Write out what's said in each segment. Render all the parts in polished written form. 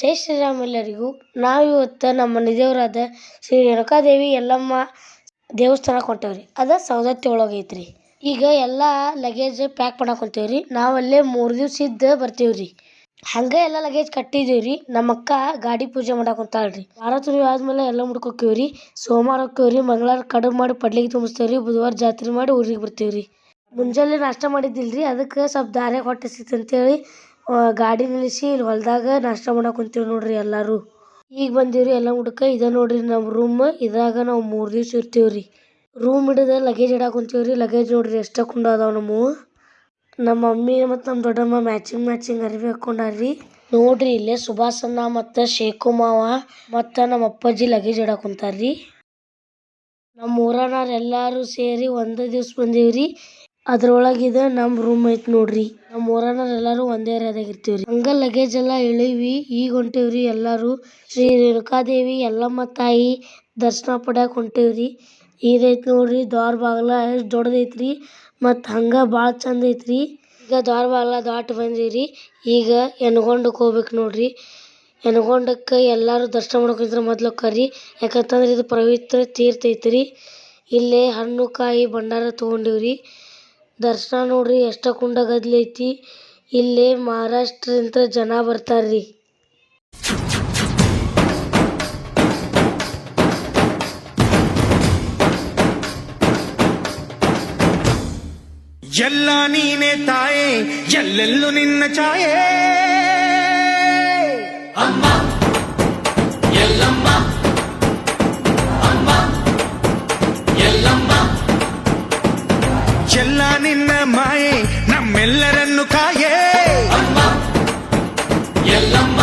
ಜೈ ಶ್ರೀರಾಮ್ ಎಲ್ಲರಿಗೂ. ನಾವಿವತ್ತು ನಮ್ಮ ಮನೆ ದೇವರಾದ ಶ್ರೀ ರೇಣುಕಾದೇವಿ ಯಲ್ಲಮ್ಮ ದೇವಸ್ಥಾನಕ್ಕೆ ಹೊಂಟೇವ್ರಿ. ಅದು ಸವದತ್ತಿ ಒಳಗೆ ಐತ್ರಿ. ಈಗ ಎಲ್ಲ ಲಗೇಜ್ ಪ್ಯಾಕ್ ಮಾಡಕ್ಕೆ ಹೊಂಟೇವ್ರಿ. ನಾವಲ್ಲೇ 3 ದಿವ್ಸ ಇದ್ದು ಬರ್ತೀವ್ರಿ. ಹಂಗೆ ಎಲ್ಲ ಲಗೇಜ್ ಕಟ್ಟಿದೀವ್ರಿ. ನಮ್ಮ ಅಕ್ಕ ಗಾಡಿ ಪೂಜೆ ಮಾಡಕ್ಕೆ ಹೊಂಟಾಳ್ರಿ. ವಾರ ತುರಿ ಆದ್ಮೇಲೆ ಎಲ್ಲ ಮುಡ್ಕ ಹೋಕ್ಕೇವ್ರಿ. ಸೋಮವಾರ ಹೋಕ್ಕೇವ್ರಿ, ಮಂಗಳವಾರ ಕಡುಬು ಮಾಡಿ ಪಡ್ಲಿಗೆ ತುಂಬಿಸ್ತೇವ್ರಿ, ಬುಧವಾರ ಜಾತ್ರೆ ಮಾಡಿ ಊರಿಗೆ ಬರ್ತೀವ್ರಿ. ಮುಂಜಾನೆ ನಾಷ್ಟ ಮಾಡಿದ್ದಿಲ್ರಿ, ಅದಕ್ಕೆ ಸ್ವಲ್ಪ ದಾರ್ಯಾಗ ಹೊಟ್ಟೆ ಹಸಿತು ಅಂತೇಳಿ ಗಾಡಿ ನಿಲ್ಲಿಸಿ ಇಲ್ಲಿ ಹೊಲದಾಗ ನಾಷ್ಟ ಮಾಡಕ್ಕೆ ಕುಂತೀವಿ ನೋಡ್ರಿ ಎಲ್ಲರೂ. ಈಗ ಬಂದೀವ್ರಿ ಎಲ್ಲ ಮುಡ್ಕ. ಇದ ನೋಡ್ರಿ ನಮ್ಮ ರೂಮ್. ಇದ್ರಾಗ ನಾವು 3 ದಿವ್ಸ ಇರ್ತೀವ್ರಿ. ರೂಮ್ ಹಿಡಿದ ಲಗೇಜ್ ಇಡಾಕ್ ಕುಂತೀವ್ರಿ. ಲಗೇಜ್ ನೋಡ್ರಿ ಎಷ್ಟ ಕುಂಡ ಅದಾವ ನಮ್ಮವು. ನಮ್ಮ ಮಮ್ಮಿ ಮತ್ತು ನಮ್ಮ ದೊಡ್ಡಮ್ಮ ಮ್ಯಾಚಿಂಗ್ ಅರಿವಿ ಹಾಕೊಂಡಾರ್ರಿ. ನೋಡ್ರಿ ಇಲ್ಲೇ ಸುಭಾಸಣ್ಣ ಮತ್ತು ಶೇಖು ಮಾವ ಮತ್ತು ನಮ್ಮ ಅಪ್ಪಾಜಿ ಲಗೇಜ್ ಇಡಾಕ್ ಕುಂತಾರ್ರಿ. ನಮ್ಮ ಊರನಾರ್ ಎಲ್ಲಾರು ಸೇರಿ ಒಂದೇ ದಿವ್ಸ ಬಂದೀವ್ರಿ. ಅದ್ರೊಳಗಿದ ನಮ್ಮ ರೂಮ್ ಐತ್ ನೋಡ್ರಿ. ನಮ್ಮ ಊರನಾರ್ ಎಲ್ಲಾರು ಒಂದೇ ಏರಿಯಾದಾಗ ಇರ್ತೀವ್ರಿ. ಹಂಗ ಲಗೇಜ್ ಎಲ್ಲ ಇಳಿವಿ. ಈಗ ಹೊಂಟೇವ್ರಿ ಎಲ್ಲಾರು ಶ್ರೀ ರೇಣುಕಾದೇವಿ ಯಲ್ಲಮ್ಮ ತಾಯಿ ದರ್ಶನ ಪಡ್ಯಾಕ ಹೊಂಟೇವ್ರಿ. ಇದೈತ್ ನೋಡ್ರಿ ದ್ವಾರ ಬಾಗ್ಲ ಎಷ್ಟು ದೊಡ್ಡದೈತ್ರಿ ಮತ್ತು ಹಂಗ ಭಾಳ ಚಂದ ಐತ್ರಿ. ಈಗ ದ್ವಾರ ಬಾಗ್ಲ ದಾಟಿ ಬಂದೀವ್ರಿ. ಈಗ ಯನಗೊಂಡಕ್ಕೆ ಹೋಗ್ಬೇಕು ನೋಡ್ರಿ. ಯನಗೊಂಡಕ್ಕೆ ಎಲ್ಲಾರು ದರ್ಶನ ಮಾಡ್ಕೊಂಡ್ರೆ ಮೊದ್ಲು ಹೋಕ್ಕಾರ್ರಿ. ಯಾಕಂತಂದ್ರೆ ಇದು ಪವಿತ್ರ ತೀರ್ಥ ಐತ್ರಿ. ಇಲ್ಲೇ ಹಣ್ಣು ಕಾಯಿ ಭಂಡಾರ ತೊಗೊಂಡೀವ್ರಿ. ದರ್ಶನ ನೋಡ್ರಿ ಎಷ್ಟ ಕುಂಡ ಗದ್ಲ ಐತಿ. ಇಲ್ಲೇ ಮಹಾರಾಷ್ಟ್ರದಿಂದ ಜನ ಬರ್ತಾರ್ರಿ. ಎಲ್ಲ ನೀನೆ ತಾಯೇ, ಎಲ್ಲೆಲ್ಲೂ ನಿನ್ನ ಛಾಯೆ. ಅಮ್ಮ ಎಲ್ಲಮ್ಮ, ಅಮ್ಮ ಎಲ್ಲಮ್ಮ, ಎಲ್ಲ ನಿನ್ನ ಮಾಯೆ ನಮ್ಮೆಲ್ಲರನ್ನು ಕಾಯೇ. ಅಮ್ಮ ಎಲ್ಲಮ್ಮ,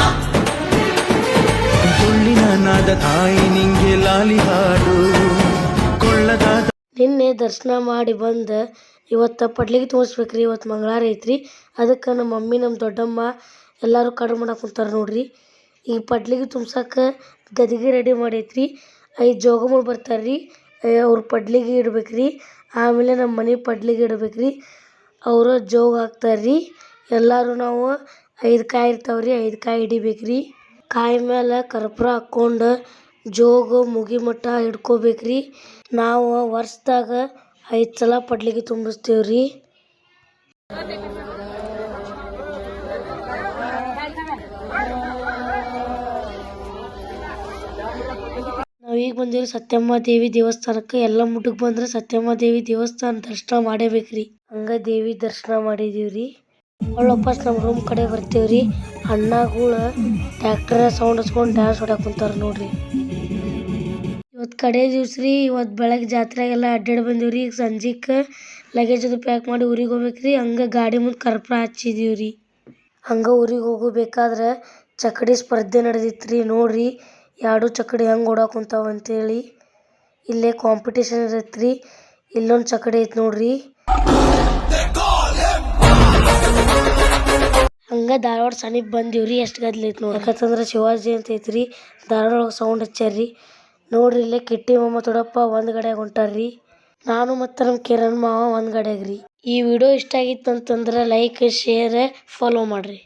ತುಳ್ಳಿನ ನಾದ ತಾಯಿ ನಿಂಗೆ ಲಾಲಿ ಹಾಡು ಕೊಳ್ಳದಾದ. ನಿನ್ನೆ ದರ್ಶನ ಮಾಡಿ ಬಂದ ಇವತ್ತು ಪಡ್ಲಿಗೆ ತುಂಬಿಸ್ಬೇಕ್ರಿ. ಇವತ್ತು ಮಂಗಳವಾರ ಐತ್ರಿ. ಅದಕ್ಕೆ ನಮ್ಮ ಮಮ್ಮಿ ನಮ್ಮ ದೊಡ್ಡಮ್ಮ ಎಲ್ಲರೂ ಕಡುಬು ಮಾಡಕ್ಕೆ ಕುಂತಾರೆ ನೋಡ್ರಿ. ಈಗ ಪಡ್ಲಿಗೆ ತುಂಬ್ಸಕ್ಕೆ ಗದಿಗೆ ರೆಡಿ ಮಾಡೈತ್ರಿ. 5 ಜೋಗಮ್ಮ ಬರ್ತಾರ್ರಿ. ಅವ್ರು ಪಡ್ಲಿಗೆ ಇಡ್ಬೇಕ್ರಿ. ಆಮೇಲೆ ನಮ್ಮ ಮನೆ ಪಡ್ಲಿಗೆ ಇಡ್ಬೇಕ್ರಿ. ಅವರು ಜೋಗ ಹಾಕ್ತಾರ್ರಿ. ಎಲ್ಲರೂ ನಾವು 5 ಕಾಯಿ ಇರ್ತಾವ್ರಿ, 5 ಕಾಯಿ ಹಿಡಿಬೇಕ್ರಿ. ಕಾಯಿ ಮೇಲೆ ಕರ್ಪೂರ ಹಾಕ್ಕೊಂಡು ಜೋಗ ಮುಗಿ ಮಟ್ಟ ಹಿಡ್ಕೋಬೇಕ್ರಿ. ನಾವು ವರ್ಷದಾಗ 5 ಸಲ ಪಡ್ಲಿಗೆ ತುಂಬಿಸ್ತೇವ್ರಿ. ನಾವೀಗ ಬಂದಿವ್ರಿ ಸತ್ಯಮ್ಮ ದೇವಿ ದೇವಸ್ಥಾನಕ್ಕೆ. ಎಲ್ಲ ಮುಟ್ಟಕ್ಕೆ ಬಂದ್ರೆ ಸತ್ಯಮ್ಮ ದೇವಿ ದೇವಸ್ಥಾನ ದರ್ಶನ ಮಾಡೇಬೇಕ್ರಿ. ಹಂಗ ದೇವಿ ದರ್ಶನ ಮಾಡಿದೀವ್ರಿ. ವಾಪಸ್ ನಮ್ಮ ರೂಮ್ ಕಡೆ ಬರ್ತೇವ್ರಿ. ಅಣ್ಣಗಳು ಟ್ರ್ಯಾಕ್ಟರ್ ಸೌಂಡ್ ಹಚ್ಕೊಂಡು ಡ್ಯಾನ್ಸ್ ಹೊಡ್ಯಾಕ ಕುಂತಾರ ನೋಡ್ರಿ. ಇವತ್ತು ಕಡೆ ದಿವ್ಸ ರೀ. ಇವತ್ತು ಬೆಳಗ್ಗೆ ಜಾತ್ರೆಗೆಲ್ಲ ಅಡ್ಡಾಡಿ ಬಂದೀವ್ರಿ. ಈಗ ಸಂಜೆಗೆ ಲಗೇಜ್ ಅದು ಪ್ಯಾಕ್ ಮಾಡಿ ಊರಿಗೆ ಹೋಗ್ಬೇಕ್ರಿ. ಹಂಗೆ ಗಾಡಿ ಮುಂದೆ ಕರ್ಪೂರ ಹಚ್ಚಿದೀವ್ರಿ. ಹಂಗೆ ಊರಿಗೆ ಹೋಗಬೇಕಾದ್ರೆ ಚಕ್ಕಡಿ ಸ್ಪರ್ಧೆ ನಡೆದಿತ್ರಿ. ನೋಡ್ರಿ 2 ಚಕ್ಕಡಿ ಹೆಂಗೆ ಓಡಾಕ ಕುಂತಾವ ಅಂತೇಳಿ. ಇಲ್ಲೇ ಕಾಂಪಿಟೇಷನ್ ಇರತ್ರಿ. ಇಲ್ಲೊಂದು ಚಕ್ಕಡಿ ಐತಿ ನೋಡ್ರಿ. ಹಂಗೆ ಧಾರವಾಡ ಸಮೀಪ ಬಂದೀವ್ರಿ. ಎಷ್ಟು ಗದ್ಲ ಐತಿ ನೋಡ್ರಿ. ಯಾಕಂತಂದ್ರೆ ಶಿವಾಜಿ ಅಂತ ಐತ್ರಿ. ಧಾರವಾಡ ಒಳಗೆ ಸೌಂಡ್ ಹಚ್ಚಾರ್ರಿ ನೋಡ್ರಿ. ಇಲ್ಲೇ ಕಿಟ್ಟಿ ಮಾಮ ದೊಡ್ಡಪ್ಪ ಒಂದು ಗಡ್ಯಾಗ ಹೊಂಟಾರ್ರಿ. ನಾನು ಮತ್ತು ನಮ್ಮ ಕಿರಣ್ ಮಾವ ಒಂದು ಗಡ್ಯಾಗ್ರಿ. ಈ ವಿಡಿಯೋ ಇಷ್ಟ ಆಗಿತ್ತು ಅಂತಂದ್ರೆ ಲೈಕ್, ಶೇರ್, ಫಾಲೋ ಮಾಡ್ರಿ.